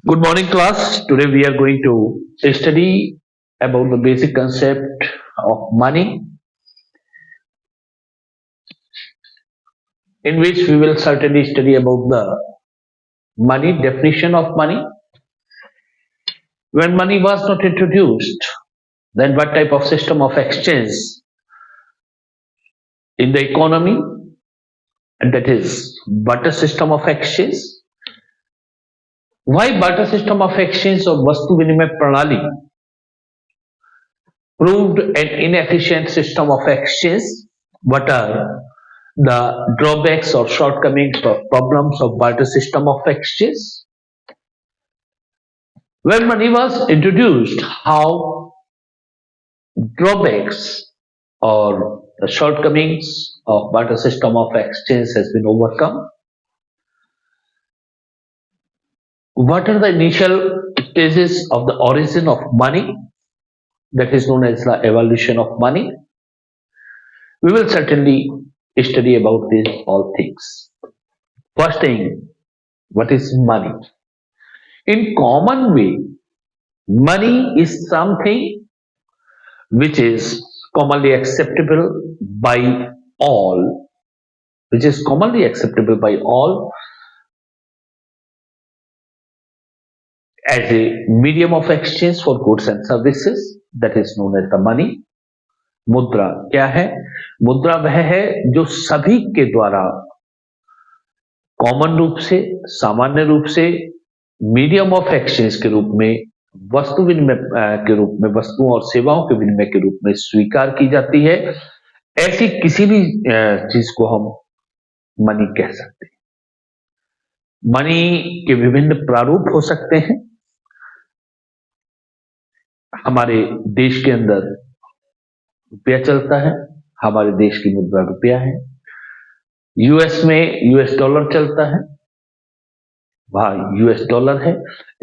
Good morning, class. Today we are going to study about the basic concept of money, in which we will certainly study about the money, definition of money. When money was not introduced, then what type of system of exchange in the economy, and that is barter system of exchange. Why barter system of exchange or vastu vinimay pranali proved an inefficient system of exchange? What are the drawbacks or shortcomings or problems of barter system of exchange? When money was introduced, how drawbacks or the shortcomings of barter system of exchange has been overcome? What are the initial stages of the origin of money, that is known as the evolution of money? We will certainly study about these all things. First thing, what is money? In common way, money is something which is commonly acceptable by all, which is commonly acceptable by all as a medium of exchange for goods and services, that is known as the money. मुद्रा क्या है? मुद्रा वह है जो सभी के द्वारा कॉमन रूप से, सामान्य रूप से मीडियम ऑफ एक्सचेंज के रूप में, वस्तु विनिमय के रूप में, वस्तुओं और सेवाओं के विनिमय के रूप में स्वीकार की जाती है। ऐसी किसी भी चीज को हम मनी कह सकते हैं। मनी के विभिन्न प्रारूप हो सकते हैं। हमारे देश के अंदर रुपया चलता है, हमारे देश की मुद्रा रुपया है। यूएस में यूएस डॉलर चलता है, वहां यूएस डॉलर है।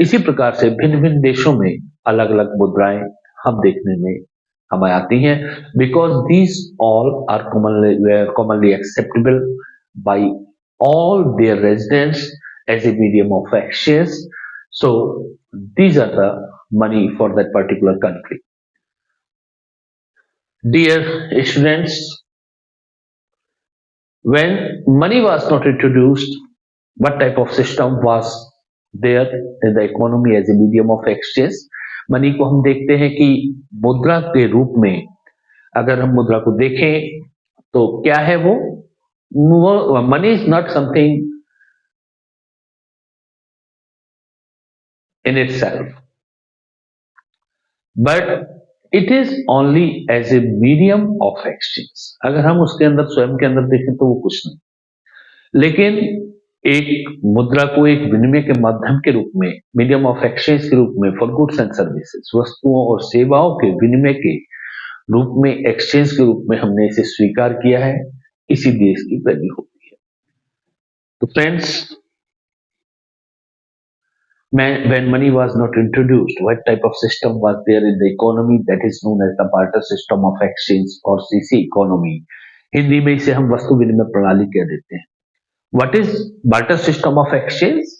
इसी प्रकार से भिन्न भिन्न देशों में अलग अलग मुद्राएं हम देखने में हमें आती हैं, because these all are commonly acceptable by all their residents as a medium of exchange. So these are the money for that particular country. Dear students, when money was not introduced, what type of system was there in the economy as a medium of exchange? Money को हम देखते हैं कि मुद्रा के रूप में, अगर हम मुद्रा को देखें तो क्या है वो money is not something in itself, but it is only as a medium of exchange. अगर हम उसके अंदर स्वयं के अंदर देखें तो वो कुछ नहीं, लेकिन एक मुद्रा को एक विनिमय के माध्यम के रूप में, मीडियम ऑफ एक्सचेंज के रूप में, फॉर गुड्स एंड सर्विसेज, वस्तुओं और सेवाओं के विनिमय के रूप में, एक्सचेंज के रूप में हमने इसे स्वीकार किया है। इसीलिए इसकी वैल्यू होती है। तो friends, when money was not introduced, what type of system was there in the economy? That is known as the barter system of exchange or CC economy. Hindi में इसे हम वस्तु विनिमय प्रणाली कह देते हैं। What is barter system of exchange?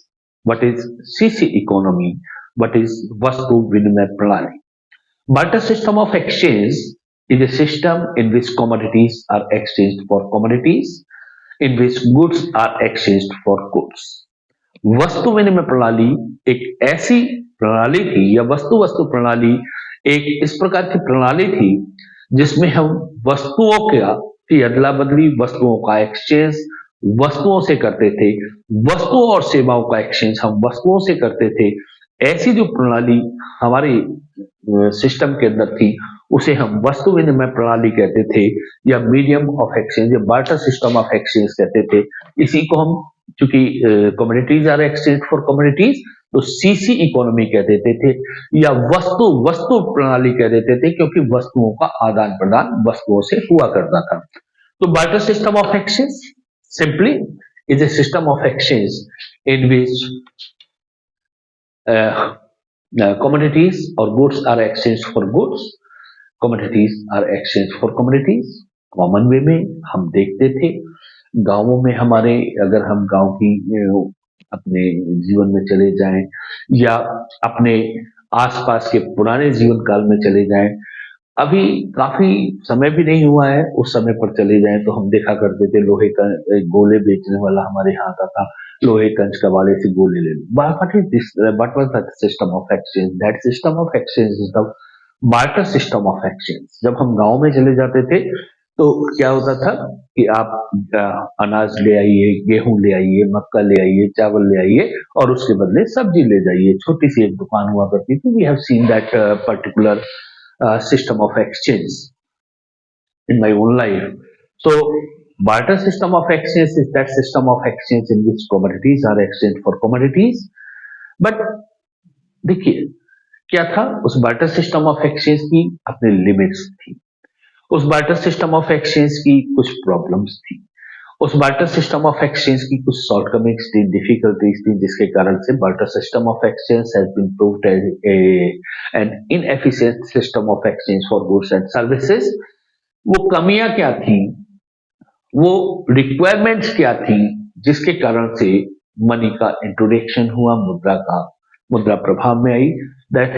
What is CC economy? What is वस्तु विनिमय प्रणाली? Barter system of exchange is a system in which commodities are exchanged for commodities, in which goods are exchanged for goods. वस्तु विनिमय प्रणाली एक ऐसी प्रणाली थी, या वस्तु वस्तु प्रणाली एक इस प्रकार की प्रणाली थी जिसमें हम वस्तुओं की अदला बदली, वस्तुओं का एक्सचेंज वस्तुओं से करते थे, वस्तुओं और सेवाओं का एक्सचेंज हम वस्तुओं से करते थे। ऐसी जो प्रणाली हमारे सिस्टम के अंदर थी उसे हम वस्तु विनिमय प्रणाली कहते थे, या मीडियम ऑफ एक्सचेंज, या बार्टर सिस्टम ऑफ एक्सचेंज कहते थे। इसी को हम, चूंकि communities are exchange for communities, तो सीसी इकोनॉमी कह देते थे, या वस्तु वस्तु प्रणाली कह देते थे, क्योंकि वस्तुओं का आदान प्रदान वस्तुओं से हुआ करता था। तो barter system of exchange simply is a system of exchange in which commodities or goods are exchanged for goods, commodities are exchanged for commodities. Common वे में हम देखते थे गांवों में हमारे, अगर हम गांव की अपने जीवन में चले जाएं या अपने आसपास के पुराने जीवन काल में चले जाएं, अभी काफी समय भी नहीं हुआ है, उस समय पर चले जाएं तो हम देखा करते थे लोहे का एक गोले बेचने वाला हमारे यहाँ आता था, लोहे कंच का वाले से गोले ले लो। What is this? What was that system of exchange? That system of exchange is the barter system of exchange। जब हम गांव में चले जाते थे तो क्या होता था कि आप अनाज ले आइए, गेहूं ले आइए, मक्का ले आइए, चावल ले आइए और उसके बदले सब्जी ले जाइए। छोटी सी एक दुकान हुआ करती थी। We have seen that particular system of exchange in my own life। So, barter system of exchange is that system of exchange in which commodities are exchanged for commodities। But देखिए क्या था उस बार्टर सिस्टम ऑफ एक्सचेंज की अपनी limits थी, उस barter system of exchange की कुछ प्रॉब्लम्स थी, उस बार्टर सिस्टम ऑफ एक्सचेंज की कुछ शॉर्टकमिंग्स थी, डिफिकल्टीज थी, जिसके कारण से barter system of exchange has been proved as an inefficient system of exchange for goods and services. वो कमियां क्या थी, वो रिक्वायरमेंट्स क्या थी, जिसके कारण से मनी का इंट्रोडक्शन हुआ, मुद्रा प्रभाव में आई। दैट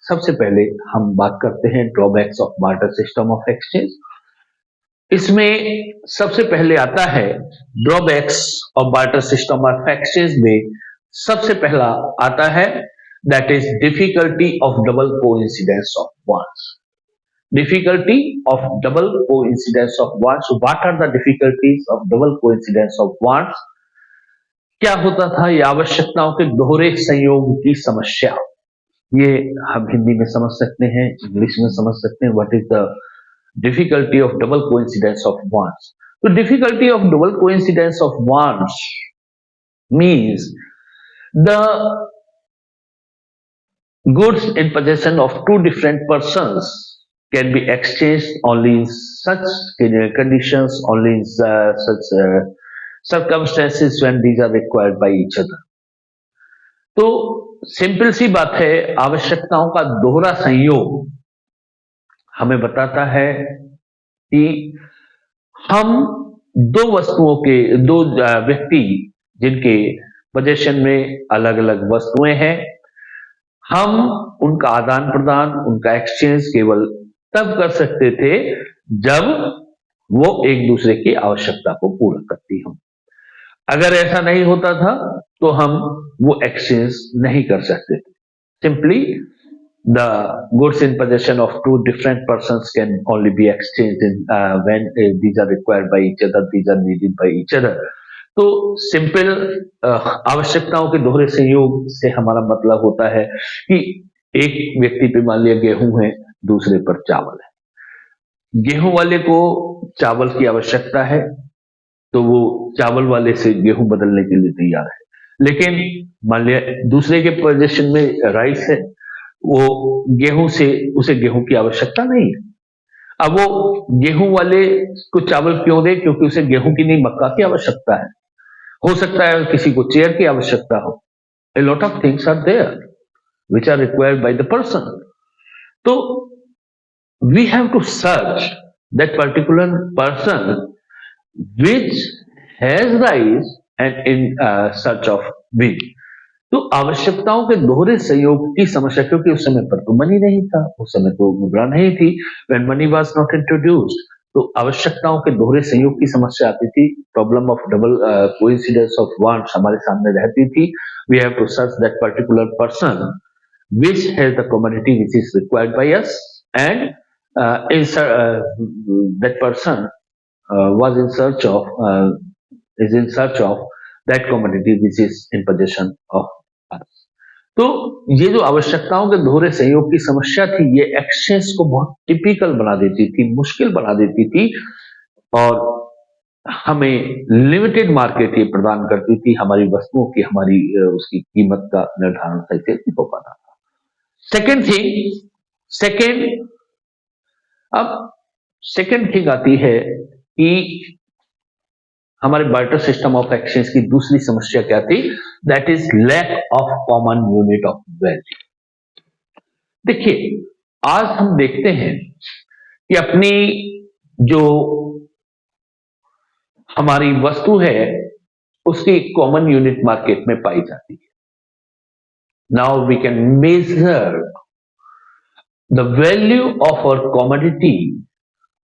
सबसे पहले हम बात करते हैं drawbacks of barter system of exchange. इसमें सबसे पहले आता है drawbacks of barter system of exchange में सबसे पहला आता है that is difficulty of double coincidence of wants. Difficulty of double coincidence of wants। What are the difficulties of double coincidence of wants? क्या होता था, ये आवश्यकताओं के दोहरे संयोग की समस्या। ये हम हिंदी में समझ सकते हैं, इंग्लिश में समझ सकते हैं। What is the difficulty of double coincidence of wants? तो difficulty of double coincidence of wants means the goods in possession of two different persons can be exchanged only in such conditions, only in such circumstances when these are required by each other। तो simple सी बात है, आवश्यकताओं का दोहरा संयोग हमें बताता है कि हम दो वस्तुओं के, दो व्यक्ति जिनके पोजेशन में अलग अलग वस्तुएं हैं, हम उनका आदान प्रदान, उनका एक्सचेंज केवल तब कर सकते थे जब वो एक दूसरे की आवश्यकता को पूरा करती हो। अगर ऐसा नहीं होता था तो हम वो एक्सचेंज नहीं कर सकते थे। Simply the goods in possession of two different persons can only be exchange in when these are required by each other, these are needed by each other. तो सिंपल आवश्यकताओं के दोहरे संयोग से हमारा मतलब होता है कि एक व्यक्ति पे मान लिया गेहूं है, दूसरे पर चावल है। गेहूं वाले को चावल की आवश्यकता है तो वो चावल वाले से गेहूं बदलने के लिए तैयार है, लेकिन मान लिया दूसरे के पोजीशन में राइस है, वो गेहूं से, उसे गेहूं की आवश्यकता नहीं है। अब वो गेहूं वाले को चावल क्यों दे? क्योंकि उसे गेहूं की नहीं मक्का की आवश्यकता है। हो सकता है किसी को चेयर की आवश्यकता हो। A lot of things are there which are required by the person। तो we have to search that particular person which has rights and in search of will। तो आवश्यकताओं के दोहरे संयोग की समस्या, क्योंकि उस समय पर तो मनी नहीं था, उस समय तो मुद्रा नहीं थी, when money was not introduced। तो आवश्यकताओं के दोहरे संयोग की समस्या आती थी, problem of double coincidence of wants हमारे सामने रहती थी। We have to search that particular person which has the commodity which is required by us and that person was in search of is in search of that commodity which is in possession of us। तो ये जो आवश्यकताओं के दोहरे संयोग की समस्या थी, ये एक्सचेंज को बहुत टिपिकल बना देती थी, मुश्किल बना देती थी और हमें लिमिटेड मार्केट ये प्रदान करती थी। हमारी वस्तुओं की, हमारी उसकी कीमत का निर्धारण सही से नहीं हो पाता था। सेकेंड थिंग आती है कि हमारे बार्टर सिस्टम ऑफ एक्सचेंज की दूसरी समस्या क्या थी? That is lack of common unit of value. देखिए, आज हम देखते हैं कि अपनी जो हमारी वस्तु है उसकी कॉमन यूनिट मार्केट में पाई जाती है. Now we can measure the value of our commodity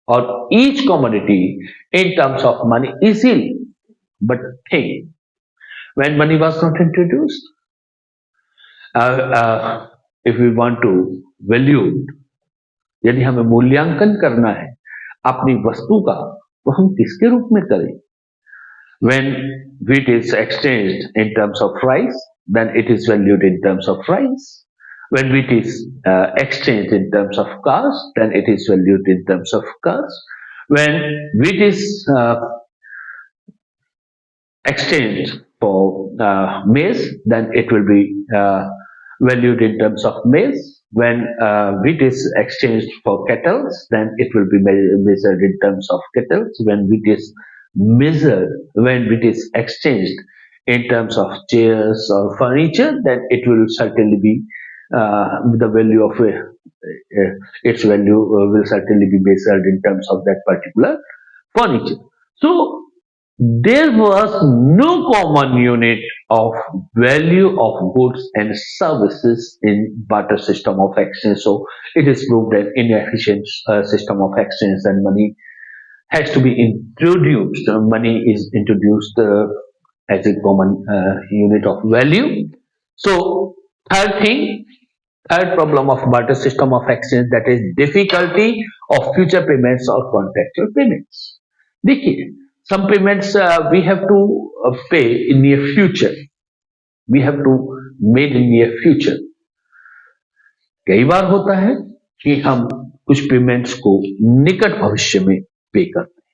or each commodity in terms of money easily. But think, when money was not introduced, if we want to value, यदि हमें मूल्यांकन करना है अपनी वस्तु का, तो हम किसके रूप में करें? When wheat is exchanged in terms of rice, then it is valued in terms of rice. When wheat is exchanged in terms of cars, then it is valued in terms of cars. When wheat is exchanged for maize, then it will be valued in terms of maize. When wheat is exchanged for cattle, then it will be measured in terms of cattle. When wheat is exchanged in terms of chairs or furniture, then it will certainly be the value of its value will certainly be measured in terms of that particular furniture. So there was no common unit of value of goods and services in barter system of exchange. So it is proved an inefficient system of exchange, and money has to be introduced. Money is introduced as a common unit of value. So third problem of barter system of exchange, that is difficulty of future payments or contractual payments. देखिए, some payments we have to pay in near future. We have to made in near future. कई बार होता है कि हम कुछ payments को निकट भविष्य में पे करते हैं.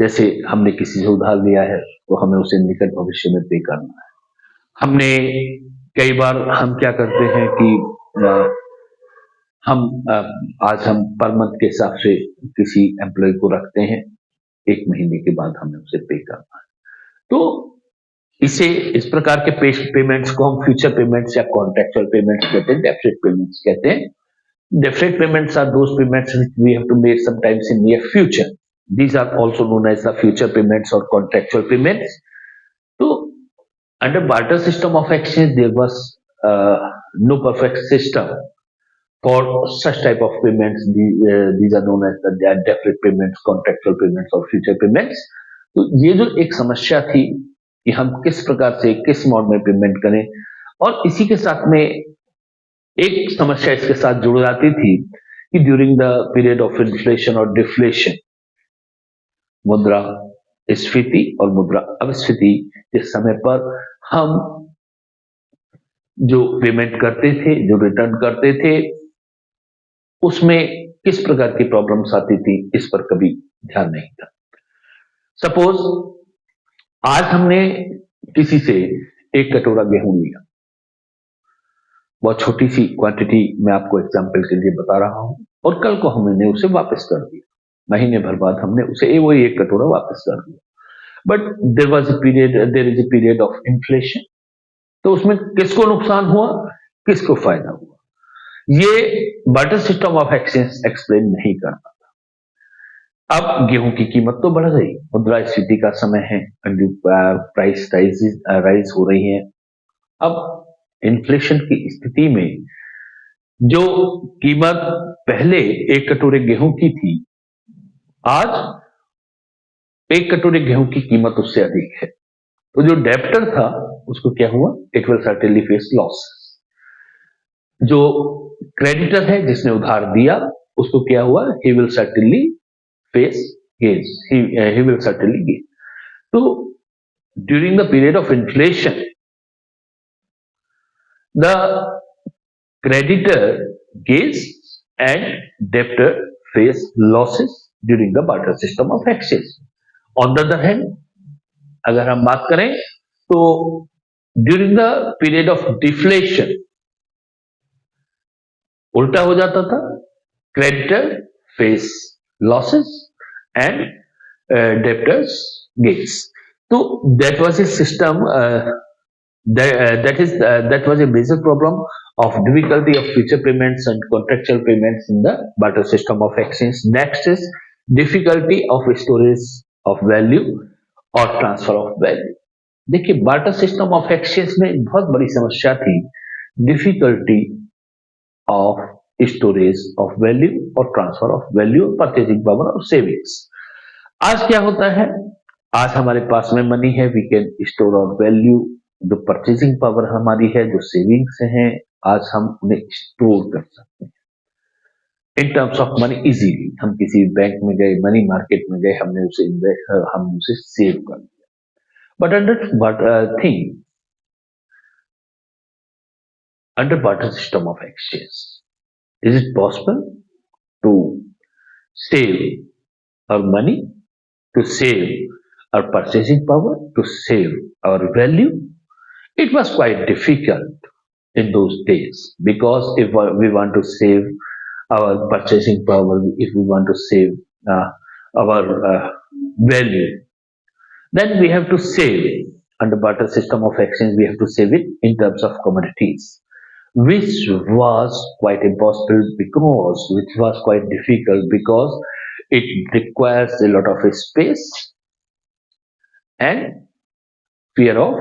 जैसे हमने किसी से उधार लिया है, तो हमें उसे निकट भविष्य में पे करना है. हमने कई बार हम क्या करते हैं कि आज हम पर मंथ के हिसाब से किसी एम्प्लॉय को रखते हैं, 1 महीने के बाद हमें उसे पे करना है. तो इस प्रकार के पेमेंट्स को हम फ्यूचर पेमेंट्स या कॉन्ट्रेक्चुअल पेमेंट्स कहते हैं, डेफिनेट पेमेंट्स कहते हैं. Deferred payments are those payments which we have to make sometimes in near future. These are also known as the future payments or contractual payments. So, under barter system of exchange, there was no perfect system for such type of payments. These are known as the deferred payments, contractual payments or future payments. तो ये जो एक समस्या थी कि हम किस प्रकार से किस मोड में पेमेंट करें, और इसी के साथ में एक समस्या इसके साथ जुड़ जाती थी कि during the period of inflation और डिफ्लेशन, मुद्रा स्फीति और मुद्रा अपस्फीति के समय पर हम जो पेमेंट करते थे, जो रिटर्न करते थे, उसमें किस प्रकार की प्रॉब्लम्स आती थी, इस पर कभी ध्यान नहीं था. सपोज आज हमने किसी से 1 कटोरा गेहूं लिया, बहुत छोटी सी क्वांटिटी मैं आपको एग्जांपल के लिए बता रहा हूं, और कल को हमने उसे वापस कर दिया. महीने भर बाद हमने उसे वही 1 कटोरा वापस कर दिया. But there is a period of inflation. तो उसमें किसको नुकसान हुआ, किसको फायदा हुआ, ये barter system of exchange explain नहीं करता. अब गेहूं की कीमत तो बढ़ गई, मुद्रास्फीति का समय है, प्राइस राइज हो रही है. अब इन्फ्लेशन की स्थिति में जो कीमत पहले 1 कटोरे गेहूं की थी, आज 1 कटोरे गेहूं की कीमत उससे अधिक है. तो जो डेप्टर था उसको क्या हुआ, it will certainly face loss. जो क्रेडिटर है जिसने उधार दिया, उसको क्या हुआ, he will certainly face gains, he will certainly gain. तो during the period of inflation, the creditor gains and debtor face losses during the barter system of exchange. On the other hand, अगर हम बात करें तो during the period of deflation उल्टा हो जाता था, creditor face losses and debtors gains. तो that was a system that was a major problem of difficulty of future payments and contractual payments in the barter system of exchange. Next is difficulty of storage of value or transfer of value. देखिए barter system of exchange में एक बहुत बड़ी समस्या थी, difficulty of storage of value और transfer of value, purchasing power और savings. आज क्या होता है, आज हमारे पास में मनी है, वी कैन स्टोर और वैल्यू, जो परचेजिंग पावर हमारी है, जो सेविंग्स है, आज हम उन्हें स्टोर कर सकते हैं in terms of money easily. हम किसी बैंक में गए, मनी मार्केट में गए, हमने उसे हमने उसे सेव कर दिया। But under but thing under barter system of exchange, is it possible to save our money, to save our purchasing power, to save our value? It was quite difficult in those days, because if we want to save our purchasing power, if we want to save uh, our value, then we have to save under barter system of exchange, we have to save it in terms of commodities, which was quite impossible, because which was quite difficult, because it requires a lot of space and fear of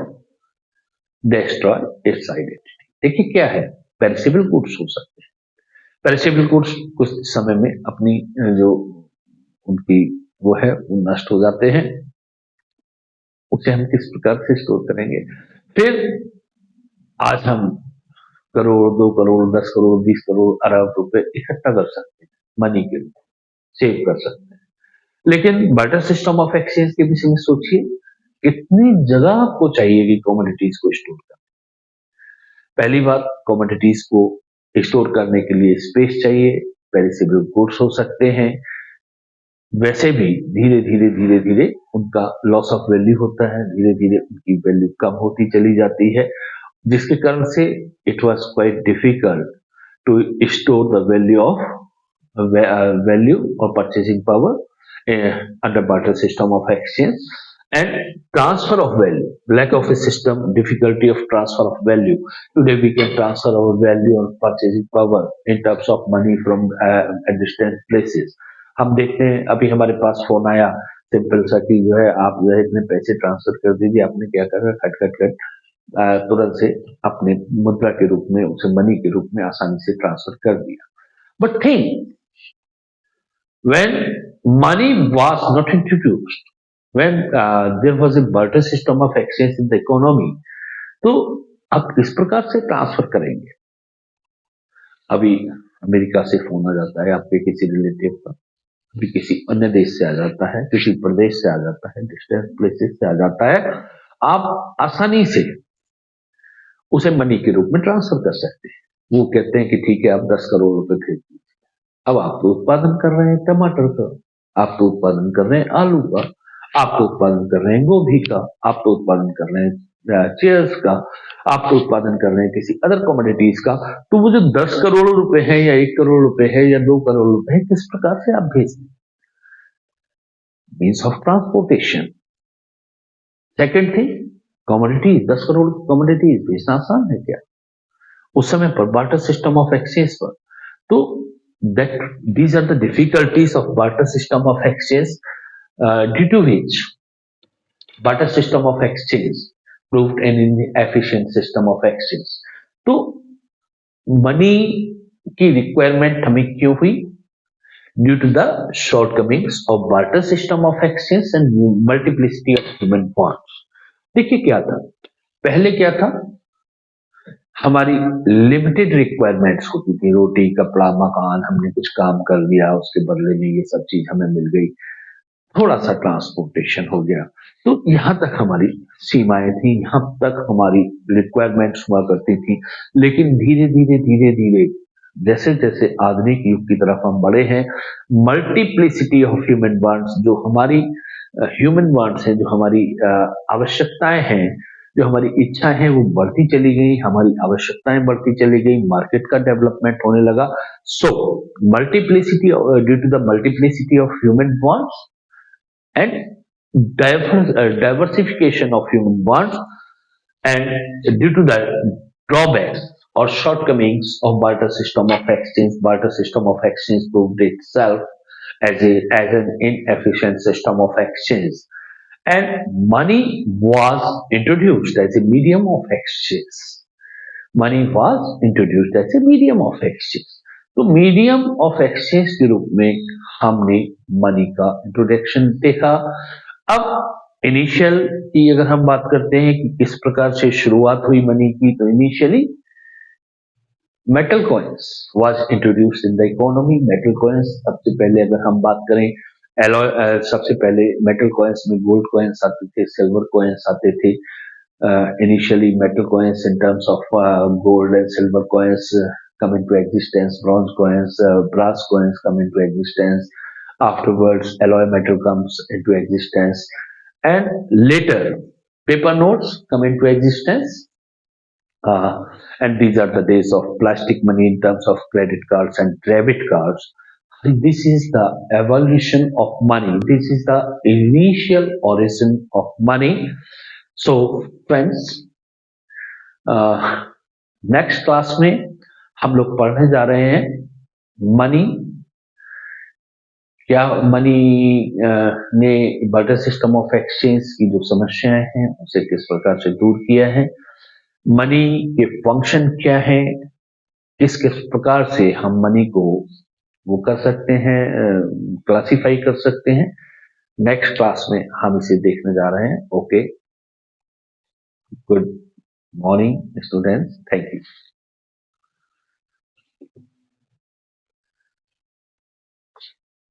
destroy its identity. देखिए क्या है, perishable goods हो सकते हैं, perishable goods कुछ समय में अपनी जो उनकी वो है वो नष्ट हो जाते हैं, उसे हम किस प्रकार से स्टोर करेंगे। फिर आज हम करोड़, 2 करोड़, 10 करोड़, 20 करोड़, अरब रुपए इकट्ठा कर सकते हैं, मनी के लिए सेव कर सकते हैं। लेकिन बार्टर सिस्टम ऑफ एक्सचेंज के विषय में सोचिए, कितनी जगह आपको चाहिए कि कमोडिटीज को स्टोर करना। पहली बात, कमोडिटीज को स्टोर करने के लिए स्पेस चाहिए, पेरिसेबल गुड्स हो सकते हैं, वैसे भी धीरे धीरे धीरे धीरे उनका लॉस ऑफ वैल्यू होता है, धीरे धीरे उनकी वैल्यू कम होती चली जाती है, जिसके कारण से it was quite difficult to store the value of value और purchasing power under barter system of exchange, and transfer of value, lack of a system, difficulty of transfer of value. Today we can transfer our value or purchasing power in terms of money from distant places. हम देखते हैं अभी हमारे पास phone आया, simple सा कि जो है आप जो है इतने पैसे ट्रांसफर कर दीजिए, आपने क्या करा, खट खट खट तुरंत से अपने मुद्रा के रूप में, उसे मनी के रूप में आसानी से ट्रांसफर कर दिया। But think when money was not introduced, when there was a barter system of exchange in the economy, तो आप किस प्रकार से ट्रांसफर करेंगे। अभी अमेरिका से फोन आ जाता है आपके किसी रिलेटिव का, अभी किसी अन्य देश से आ जाता है, किसी प्रदेश से आ जाता है, डिस्टेंस प्लेसेस से आ जाता है, आप आसानी से उसे मनी के रूप में ट्रांसफर कर सकते हैं। वो कहते हैं कि ठीक है, आप 10 करोड़ रुपए भेज दीजिए। अब आप तो उत्पादन कर रहे हैं टमाटर का, आप तो उत्पादन कर रहे हैं आलू का, आप तो उत्पादन कर रहे हैं गोभी का, आप तो उत्पादन कर रहे हैं चेयर्स का, आप तो उत्पादन कर रहे हैं किसी अदर कमोडिटीज का। तो वो जो 10 करोड़ रुपए है या 1 करोड़ रुपए है या 2 करोड़ रुपए है, किस प्रकार से आप भेजें, means of transportation. Second thing, commodity, 10 crore commodities भेजना आसान है क्या उस समय पर बार्टर सिस्टम ऑफ एक्सचेंज पर। तो that these are the difficulties of barter system of exchange, due to which barter system of exchange proved an inefficient system of exchange। तो मनी की रिक्वायरमेंट हमें क्यों हुई, due to the shortcomings of barter system of exchange and multiplicity of human bonds. देखिए क्या था, पहले क्या था, हमारी लिमिटेड रिक्वायरमेंट्स होती थी, रोटी कपड़ा मकान, हमने कुछ काम कर दिया उसके बदले में ये सब चीज हमें मिल गई, थोड़ा सा ट्रांसपोर्टेशन हो गया, तो यहाँ तक हमारी सीमाएं थी, यहाँ तक हमारी रिक्वायरमेंट्स हुआ करती थी। लेकिन धीरे धीरे धीरे धीरे जैसे जैसे आधुनिक युग की तरफ हम बढ़े हैं, मल्टीप्लिसिटी ऑफ ह्यूमन वांट्स, जो हमारी ह्यूमन वांट्स हैं, जो हमारी आवश्यकताएं हैं, जो हमारी इच्छाएं हैं, वो बढ़ती चली गई, हमारी आवश्यकताएं बढ़ती चली गई, मार्केट का डेवलपमेंट होने लगा। So multiplicity, due to the multiplicity of human wants and diversification of human wants, and due to the drawbacks or shortcomings of barter system of exchange, barter system of exchange proved itself as an inefficient system of exchange, and money was introduced as a medium of exchange. Money was introduced as a medium of exchange. तो medium of exchange के रूप में हमने money का introduction देखा। अब initial की अगर हम बात करते हैं कि किस प्रकार से शुरुआत हुई मनी की, तो initially metal coins was introduced in the economy. Metal coins सबसे पहले अगर हम बात करें सबसे पहले मेटल कॉइन्स में गोल्ड कॉइन्स आते थे, सिल्वर कॉइन्स आते थे। Initially metal coins in terms of gold and silver coins come into existence, bronze coins, brass coins come into existence. Afterwards alloy metal comes into existence, and later paper notes come into existence. And these are the days of plastic money in terms of credit cards and debit cards. This is the evolution of money. This is the initial origin of money. So friends, next class में हम लोग पढ़ने जा रहे हैं money. क्या money ने barter system of exchange की जो समस्याएं हैं उसे किस प्रकार से दूर किया है, मनी के फंक्शन क्या है, किस किस प्रकार से हम मनी को वो कर सकते हैं, क्लासिफाई कर सकते हैं। नेक्स्ट क्लास में हम इसे देखने जा रहे हैं। Okay, good morning students, thank you.